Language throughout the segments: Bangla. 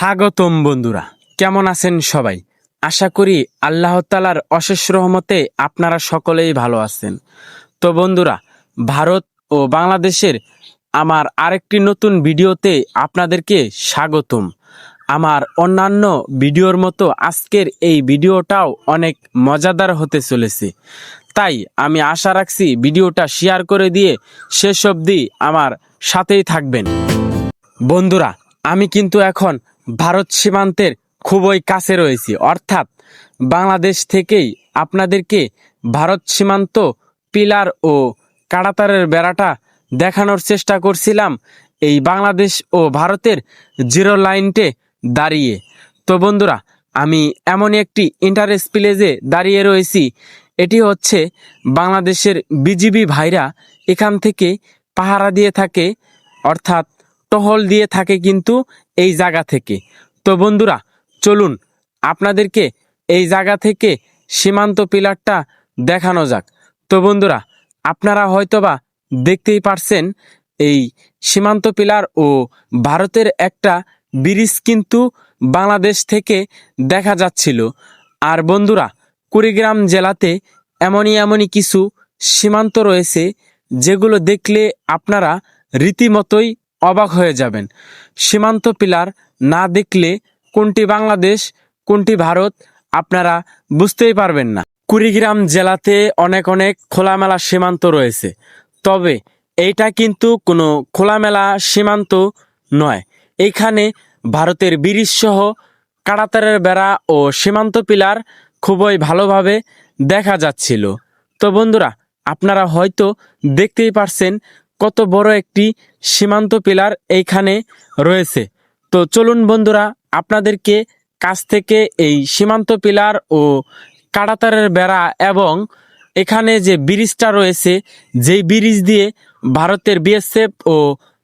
স্বাগতম বন্ধুরা, কেমন আছেন সবাই? আশা করি আল্লাহ তাআলার অশেষ রহমতে আপনারা সকলেই ভালো আছেন। তো বন্ধুরা, ভারত ও বাংলাদেশের আমার আরেকটি নতুন ভিডিওতে আপনাদেরকে স্বাগতম। আমার অন্যান্য ভিডিওর মতো আজকের এই ভিডিওটাও অনেক মজাদার হতে চলেছে, তাই আমি আশা রাখছি ভিডিওটা শেয়ার করে দিয়ে শেষ অবধি আমার সাথেই থাকবেন। বন্ধুরা, আমি কিন্তু এখন ভারত সীমান্তের খুবই কাছে রয়েছি, অর্থাৎ বাংলাদেশ থেকেই আপনাদেরকে ভারত সীমান্ত পিলার ও কাঁটাতারের বেড়াটা দেখানোর চেষ্টা করছিলাম এই বাংলাদেশ ও ভারতের জিরো লাইনটে দাঁড়িয়ে। তো বন্ধুরা, আমি এমনই একটি ইন্টারেস্ট প্লেসে দাঁড়িয়ে রয়েছি। এটি হচ্ছে বাংলাদেশের বিজিবি ভাইরা এখান থেকে পাহারা দিয়ে থাকে, অর্থাৎ টহল দিয়ে থাকে কিন্তু এই জায়গা থেকে। তো বন্ধুরা, চলুন আপনাদেরকে এই জায়গা থেকে সীমান্ত পিলারটা দেখানো যাক। তো বন্ধুরা, আপনারা হয়তোবা দেখতেই পারছেন এই সীমান্ত পিলার ও ভারতের একটা ব্রিজ কিন্তু বাংলাদেশ থেকে দেখা যাচ্ছিল। আর বন্ধুরা, কুড়িগ্রাম জেলাতে এমনই কিছু সীমান্ত রয়েছে যেগুলো দেখলে আপনারা রীতিমতোই অবাক হয়ে যাবেন। সীমান্ত পিলার না দেখলে কোনটি বাংলাদেশ কোনটি ভারত আপনারা বুঝতেই পারবেন না। কুড়িগ্রাম জেলাতে অনেক খোলামেলা সীমান্ত রয়েছে, তবে এইটা কিন্তু কোনো খোলামেলা সীমান্ত নয়। এইখানে ভারতের ব্রিজ সহ কাঁটাতারের বেড়া ও সীমান্ত পিলার খুবই ভালোভাবে দেখা যাচ্ছিল। তো বন্ধুরা, আপনারা হয়তো দেখতেই পারছেন কত বড় একটি সীমান্ত পিলার এইখানে রয়েছে। তো চলুন বন্ধুরা, আপনাদেরকে কাছ থেকে এই সীমান্ত পিলার ও কাঁটাতারের বেড়া এবং এখানে যে ব্রিজটা রয়েছে, যেই ব্রিজ দিয়ে ভারতের বিএসএফ ও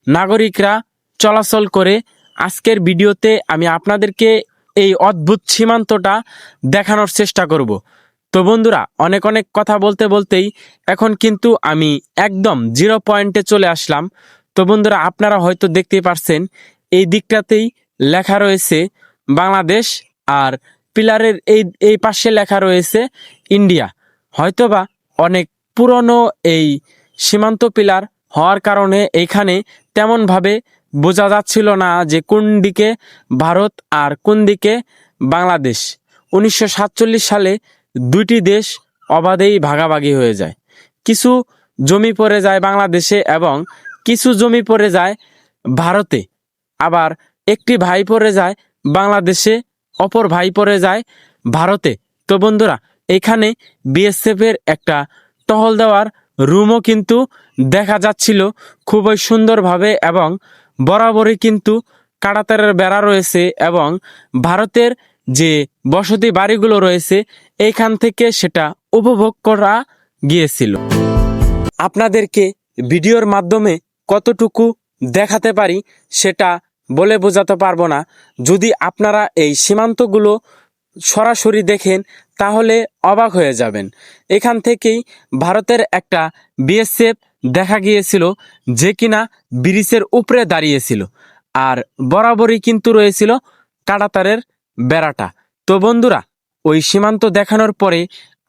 নাগরিকরা চলাচল করে, আজকের ভিডিওতে আমি আপনাদেরকে এই অদ্ভুত সীমান্তটা দেখানোর চেষ্টা করব। তো বন্ধুরা, অনেক কথা বলতে বলতেই এখন কিন্তু আমি একদম জিরো পয়েন্টে চলে আসলাম। তো বন্ধুরা, আপনারা হয়তো দেখতেই পারছেন এই দিকটাতেই লেখা রয়েছে বাংলাদেশ, আর পিলারের এই পাশে লেখা রয়েছে ইন্ডিয়া। হয়তোবা অনেক পুরনো এই সীমান্ত পিলার হওয়ার কারণে এইখানে তেমনভাবে বোঝা যাচ্ছিল না যে কোন দিকে ভারত আর কোন দিকে বাংলাদেশ। 1947 সালে দুইটি দেশ অবাধেই ভাগাভাগি হয়ে যায়। কিছু জমি পড়ে যায় বাংলাদেশে এবং কিছু জমি পড়ে যায় ভারতে। আবার একটি ভাই পড়ে যায় বাংলাদেশে, অপর ভাই পড়ে যায় ভারতে। তো বন্ধুরা, এখানে বিএসএফ এর একটা টহল দেওয়ার রুমও কিন্তু দেখা যাচ্ছিল খুবই সুন্দরভাবে, এবং বরাবরই কিন্তু কাঁটাতারের বেড়া রয়েছে এবং ভারতের যে বসতি বাড়িগুলো রয়েছে এইখান থেকে সেটা উপভোগ করা গিয়েছিল। আপনাদেরকে ভিডিওর মাধ্যমে কতটুকু দেখাতে পারি সেটা বলে বোঝাতে পারবো না। যদি আপনারা এই সীমান্তগুলো সরাসরি দেখেন তাহলে অবাক হয়ে যাবেন। এখান থেকেই ভারতের একটা বিএসএফ দেখা গিয়েছিল যে কিনা ব্রিজের উপরে দাঁড়িয়েছিল, আর বরাবরই কিন্তু রয়েছিল কাঁটাতারের বেড়াটা। তো বন্ধুরা, ওই সীমান্ত দেখানোর পরে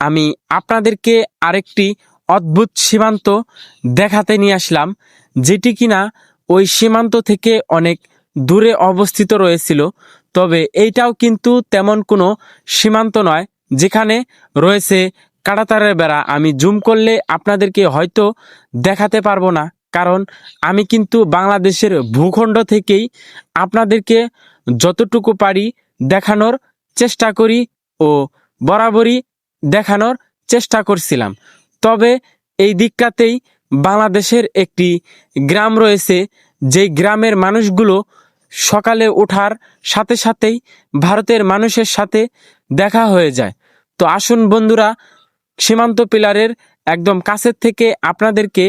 আমি আপনাদেরকে আরেকটি অদ্ভুত সীমান্ত দেখাতে নিয়ে আসলাম, যেটি কিনা ওই সীমান্ত থেকে অনেক দূরে অবস্থিত রয়েছিল। তবে এইটাও কিন্তু তেমন কোনো সীমান্ত নয় যেখানে রয়েছে কাঁটাতারের বেড়া। আমি জুম করলে আপনাদেরকে হয়তো দেখাতে পারবো না, কারণ আমি কিন্তু বাংলাদেশের ভূখণ্ড থেকেই আপনাদেরকে যতটুকু পারি দেখানোর চেষ্টা করি ও বরাবরই দেখানোর চেষ্টা করছিলাম। তবে এই দিকটাতেই বাংলাদেশের একটি গ্রাম রয়েছে, যেই গ্রামের মানুষগুলো সকালে ওঠার সাথে সাথেই ভারতের মানুষের সাথে দেখা হয়ে যায়। তো আসুন বন্ধুরা, সীমান্ত পিলারের একদম কাছের থেকে আপনাদেরকে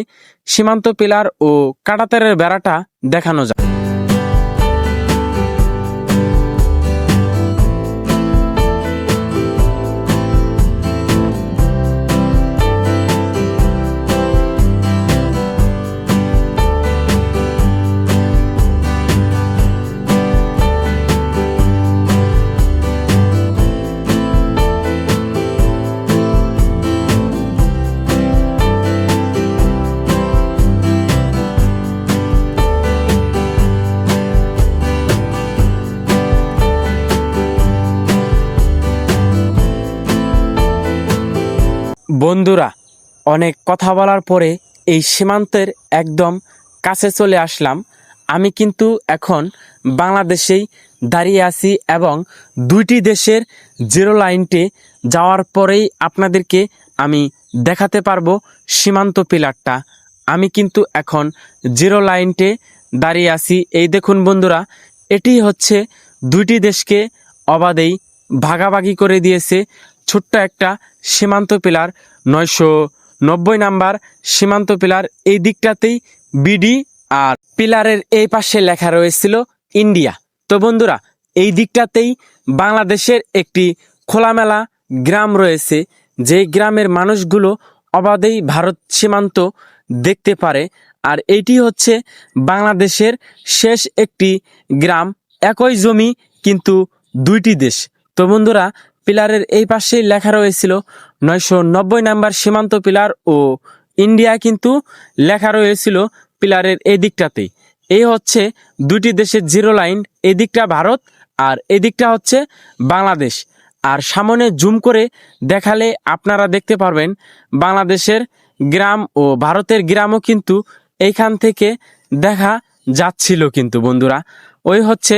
সীমান্ত পিলার ও কাঁটাতারের বেড়াটা দেখানো যায়। বন্ধুরা, অনেক কথা বলার পরে এই সীমান্তের একদম কাছে চলে আসলাম। আমি কিন্তু এখন বাংলাদেশেই দাঁড়িয়ে আছি এবং দুইটি দেশের জিরো লাইনটে যাওয়ার পরেই আপনাদেরকে আমি দেখাতে পারবো সীমান্ত পিলারটা। আমি কিন্তু এখন জিরো লাইনটে দাঁড়িয়ে আছি। এই দেখুন বন্ধুরা, এটি হচ্ছে দুইটি দেশকে অবাধেই ভাগাভাগি করে দিয়েছে ছোট্ট একটা সীমান্ত পিলার। 990 নাম্বার সীমান্ত পিলার, এই দিকটাতেই বিডি, আর পিলারের এই পাশে লেখা রয়েছিল ইন্ডিয়া। তো বন্ধুরা, এই দিকটাতেই বাংলাদেশের একটি খোলামেলা গ্রাম রয়েছে, যে গ্রামের মানুষগুলো অবাধেই ভারত সীমান্ত দেখতে পারে। আর এইটি হচ্ছে বাংলাদেশের শেষ একটি গ্রাম, একই জমি কিন্তু দুইটি দেশ। তো বন্ধুরা, পিলারের এই পাশেই লেখা রয়েছিল 990 নাম্বার সীমান্ত পিলার ও ইন্ডিয়া কিন্তু লেখা রয়েছিল পিলারের এই দিকটাতেই। এই হচ্ছে দুইটি দেশের জিরো লাইন, এই দিকটা ভারত আর এই দিকটা হচ্ছে বাংলাদেশ। আর সামনে জুম করে দেখালে আপনারা দেখতে পারবেন বাংলাদেশের গ্রাম ও ভারতের গ্রামও কিন্তু এইখান থেকে দেখা যাচ্ছিল। কিন্তু বন্ধুরা, ওই হচ্ছে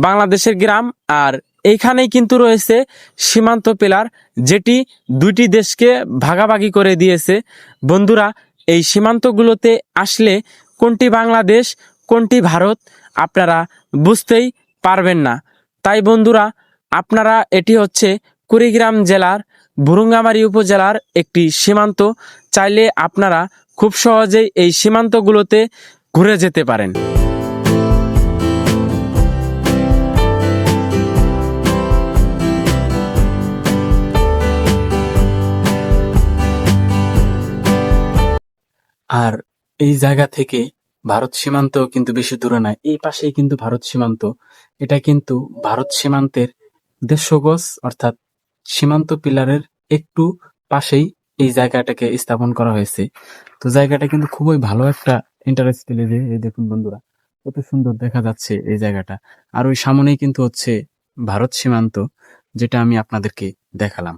বাংলাদেশের গ্রাম আর এইখানেই কিন্তু রয়েছে সীমান্ত পিলার, যেটি দুইটি দেশকে ভাগাভাগি করে দিয়েছে। বন্ধুরা, এই সীমান্তগুলোতে আসলে কোনটি বাংলাদেশ কোনটি ভারত আপনারা বুঝতেই পারবেন না। তাই বন্ধুরা, আপনারা, এটি হচ্ছে কুড়িগ্রাম জেলার ভুরুঙ্গামারী উপজেলার একটি সীমান্ত। চাইলে আপনারা খুব সহজেই এই সীমান্তগুলোতে ঘুরে যেতে পারেন। আর এই জায়গা থেকে ভারত সীমান্ত কিন্তু বেশি দূরে নয়, এই পাশেই কিন্তু ভারত সীমান্ত। এটা কিন্তু ভারত সীমান্তের 150 গজ, অর্থাৎ সীমান্ত পিলারের একটু পাশেই এই জায়গাটাকে স্থাপন করা হয়েছে। তো জায়গাটা কিন্তু খুবই ভালো একটা ইন্টারেস্টিং। এই দেখুন বন্ধুরা, কত সুন্দর দেখা যাচ্ছে এই জায়গাটা। আর ওই সামনেই কিন্তু হচ্ছে ভারত সীমান্ত, যেটা আমি আপনাদেরকে দেখালাম।